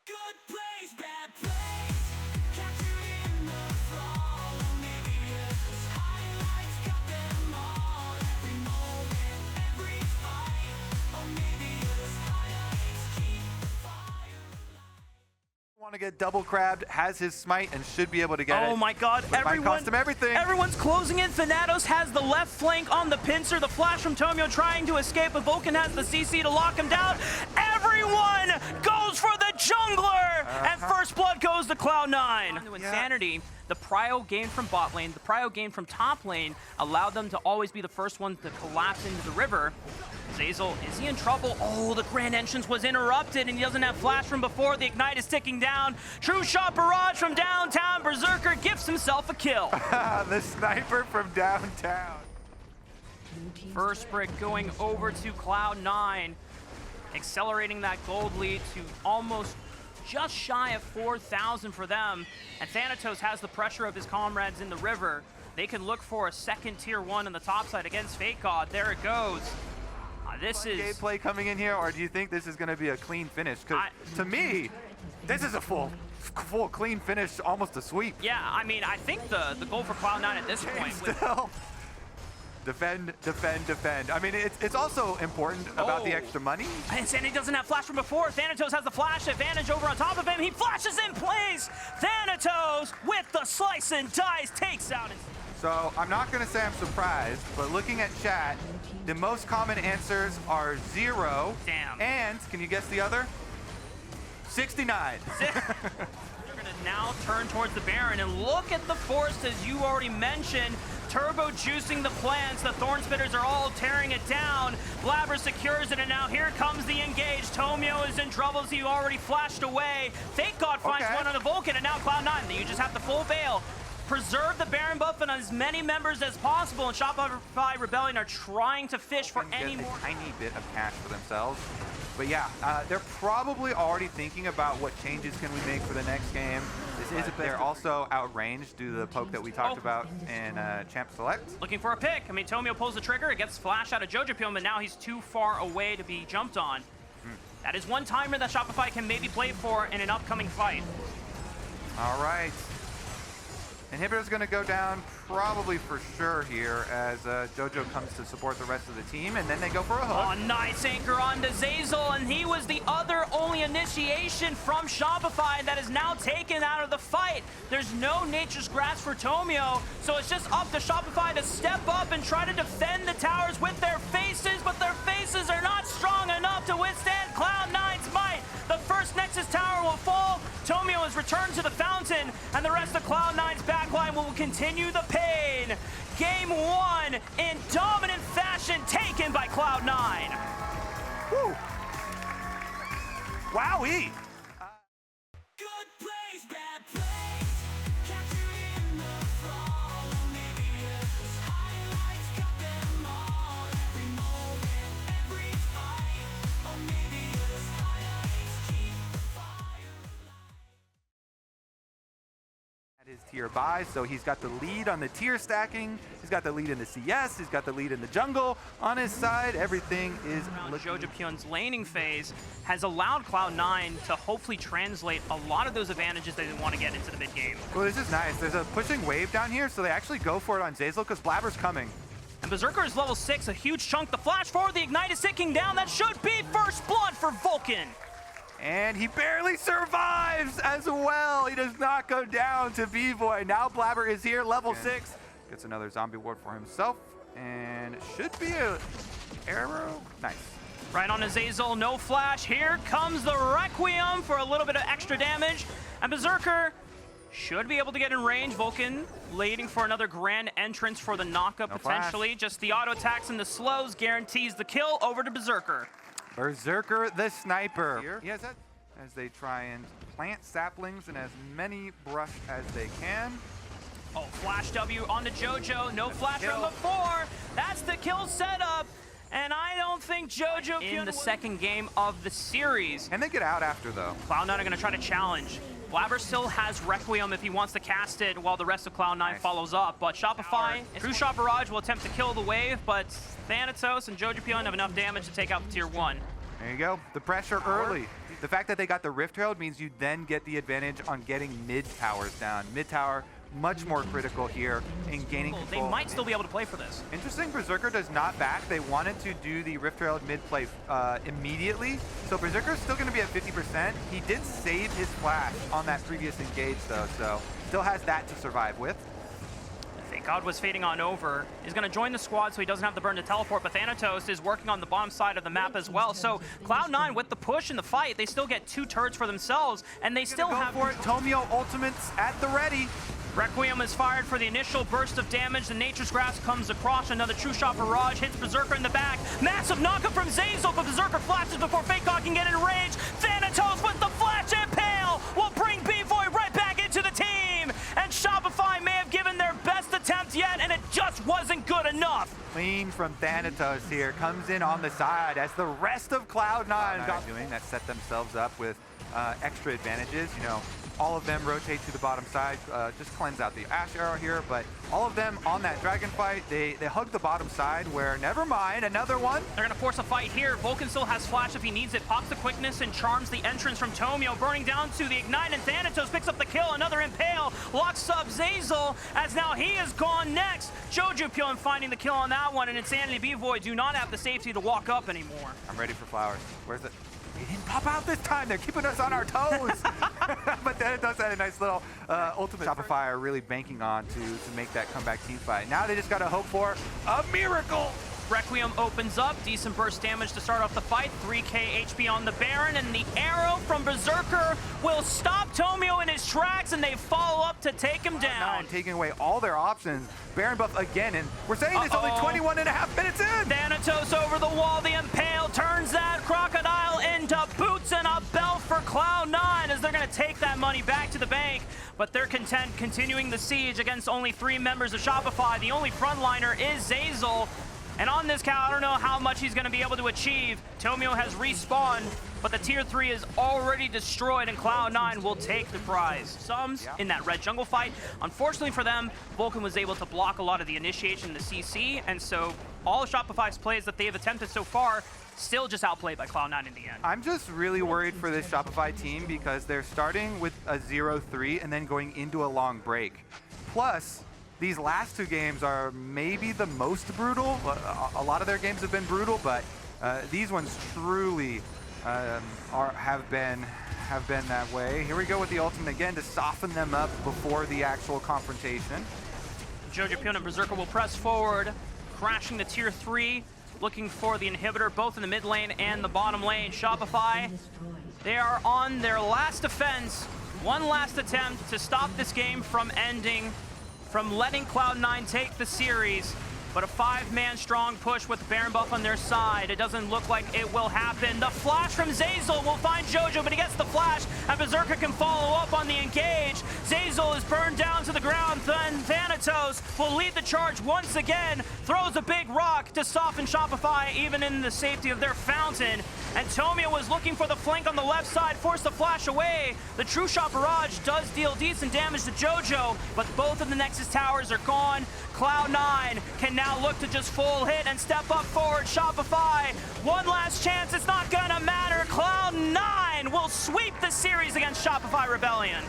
Good plays, bad plays, capturing the fall. OniviaLPLhighlights got them all. Every moment, every fight. OniviaLPLhighlights keep the fire alive. Want to get double crabbed, has his smite and should be able to get it. Oh my god, But might cost him everything. Everyone's closing in. Thanatos has the left flank on the pincer. The flash from Tomio trying to escape, but Vulcan has the CC to lock him down. Everyone goes for the jungler, and first blood goes to Cloud9. To Insanity, the prio gain from bot lane, the prio gain from top lane allowed them to always be the first ones to collapse into the river. Zeyzal, is he in trouble? Oh, the grand entrance was interrupted, and he doesn't have flash from before. The ignite is ticking down. True shot barrage from downtown. Berserker gifts himself a kill. The sniper from downtown. First brick going over to Cloud9, accelerating that gold lead to almost just shy of 4,000 for them. And Thanatos has the pressure of his comrades in the river. They can look for a second tier 1 on the top side against Fake God. There it goes. This is gameplay coming in here, or do you think this is going to be a clean finish? Because to me, this is a full clean finish, almost a sweep. Yeah, I mean, I think the goal for Cloud9 at this point. Still. Defend, defend, defend. I mean, it's also important about the extra money. And Sandy doesn't have flash from before. Thanatos has the flash advantage over on top of him. He flashes in place. Thanatos with the slice and dice takes out. So I'm not going to say I'm surprised, but looking at chat, the most common answers are 0. Damn. And can you guess the other? 69. They're gonna now turn towards the Baron, and look at the force, as you already mentioned. Turbo juicing the plants. The Thorn Spitters are all tearing it down. Blabber secures it, and now here comes the engage. Tomio is in trouble as he already flashed away. Fake God finds one on the Vulcan, and now Cloud9. You just have to full bail. Preserve the Baron buff and as many members as possible, and Shopify Rebellion are trying to fish for any more. A tiny bit of cash for themselves. But yeah, they're probably already thinking about what changes can we make for the next game. This is they're also outranged due to the poke that we talked about in Champ Select. Looking for a pick. I mean, Tomio pulls the trigger. It gets flash out of Jojo, but now he's too far away to be jumped on. That is one timer that Shopify can maybe play for in an upcoming fight. All right. Inhibitor's going to go down probably for sure here as Jojo comes to support the rest of the team, and then they go for a hook. Oh, nice anchor onto Zeyzal, and he was the other only initiation from Shopify that is now taken out of the fight. There's no Nature's Grasp for Tomio, so it's just up to Shopify to step up and try to defend the towers with their faces, but their faces are not strong enough to withstand Cloud9's might. The first Nexus tower will fall. Tomio is returned to the fountain, and the rest of Cloud9's backline will continue the pain. Game 1 in dominant fashion taken by Cloud9. Woo! Wowee! Good plays, bad plays, capturing the fall. OniviaLPLhighlights got them all. Every moment, every fight. OniviaLPLhighlights keep the fire alive. At his tier buys, so he's got the lead on the tier stacking, he's got the lead in the CS, he's got the lead in the jungle. On his side, everything is looking. Jojo laning phase has allowed Cloud9 to hopefully translate a lot of those advantages that they want to get into the mid game. Well, this is nice. There's a pushing wave down here, so they actually go for it on Zeyzal because Blabber's coming. And Berserker is level 6, a huge chunk. The flash forward, the ignite is ticking down. That should be first blood for Vulcan. And he barely survives as well. He does not go down to B-Boy. Now Blabber is here, level 6. Gets another zombie ward for himself. And it should be a arrow. Nice. Right on to Zeyzal, no flash. Here comes the Requiem for a little bit of extra damage. And Berserker should be able to get in range. Vulcan waiting for another grand entrance for the knockup potentially. Flash. Just the auto attacks and the slows guarantees the kill over to Berserker. Berserker the sniper. Here. Yes, as they try and plant saplings in as many brush as they can. Oh, flash W onto Jojo. No flash from before. That's the kill setup. And I don't think Jojo in the second game of the series. And they get out after, though. Cloud9 are going to try to challenge. Blabber still has Requiem if he wants to cast it while the rest of Cloud9 follows up. But Shopify, True Shot Barrage will attempt to kill the wave, but Thanatos and Jojo have enough damage to take out the tier 1. There you go. The pressure early. The fact that they got the Rift Herald means you then get the advantage on getting mid towers down. Mid tower, much more critical here in gaining control. They might still be able to play for this. Interesting, Berserker does not back. They wanted to do the Rift Herald mid play immediately, so Berserker's still going to be at 50%. He did save his flash on that previous engage though, so still has that to survive with. God was fading on over. He's going to join the squad so he doesn't have the burn to teleport, but Thanatos is working on the bottom side of the map as well. So Cloud9 with the push in the fight, they still get 2 turrets for themselves, and they still have... for it. Tomio ultimates at the ready. Requiem is fired for the initial burst of damage. The Nature's Grasp comes across. Another True Shot Barrage hits Berserker in the back. Massive knockup from Zeyzal, but Berserker flashes before Fakehawk can get in range. Thanatos with the flash impale will bring B-Boy right back into the team. And Shopify may have given their best attempt yet, and it just wasn't good enough. Clean from Thanatos here. Comes in on the side as the rest of Cloud9 are doing that, set themselves up with extra advantages. You know, all of them rotate to the bottom side, just cleanse out the Ash Arrow here, but all of them on that Dragon fight, they hug the bottom side where, never mind, another one. They're going to force a fight here. Vulcan still has flash if he needs it, pops the quickness and charms the entrance from Tomio, burning down to the Ignite, and Thanatos picks up the kill. Another Impale, locks up Zeyzal, as now he is gone next. Jojo Pyon finding the kill on that one, and Insanity B-Void do not have the safety to walk up anymore. I'm ready for flowers. Where's it? He didn't pop out this time. They're keeping us on our toes. But then it does have a nice little ultimate. Shopify are really banking on to make that comeback team fight. Now they just got to hope for a miracle. Requiem opens up, decent burst damage to start off the fight, 3k HP on the Baron, and the arrow from Berserker will stop Tomio in his tracks, and they follow up to take him down. Taking away all their options. Baron buff again, and we're saying it's only 21 and a half minutes in. Thanatos over the wall, the Impale turns that Crocodile into boots and a belt for Cloud9 as they're going to take that money back to the bank, but they're content continuing the siege against only 3 members of Shopify. The only frontliner is Zeyzal. And on this count, I don't know how much he's going to be able to achieve. Tomio has respawned, but the tier 3 is already destroyed, and Cloud9 will take the prize. Sums in that red jungle fight. Unfortunately for them, Vulcan was able to block a lot of the initiation, the CC, and so all of Shopify's plays that they have attempted so far still just outplayed by Cloud9 in the end. I'm just really worried for this Shopify team because they're starting with a 0-3 and then going into a long break. Plus, these last 2 games are maybe the most brutal. A lot of their games have been brutal, but these ones truly have been that way. Here we go with the ultimate again to soften them up before the actual confrontation. Jojo Pyon and Berserker will press forward, crashing the tier 3, looking for the inhibitor both in the mid lane and the bottom lane. Shopify, they are on their last defense. One last attempt to stop this game from ending, from letting Cloud9 take the series, but a 5-man strong push with the Baron buff on their side. It doesn't look like it will happen. The flash from Zeyzal will find Jojo, but he gets the flash, and Berserker can follow up on the engage. Zeyzal is burned down to the ground, then Thanatos will lead the charge once again, throws a big rock to soften Shopify, even in the safety of their fountain. And Tomio was looking for the flank on the left side, forced the flash away. The True Shot Barrage does deal decent damage to Jojo, but both of the Nexus towers are gone. Cloud9 can now look to just full hit and step up forward. Shopify, one last chance, it's not gonna matter. Cloud9 will sweep the series against Shopify Rebellion.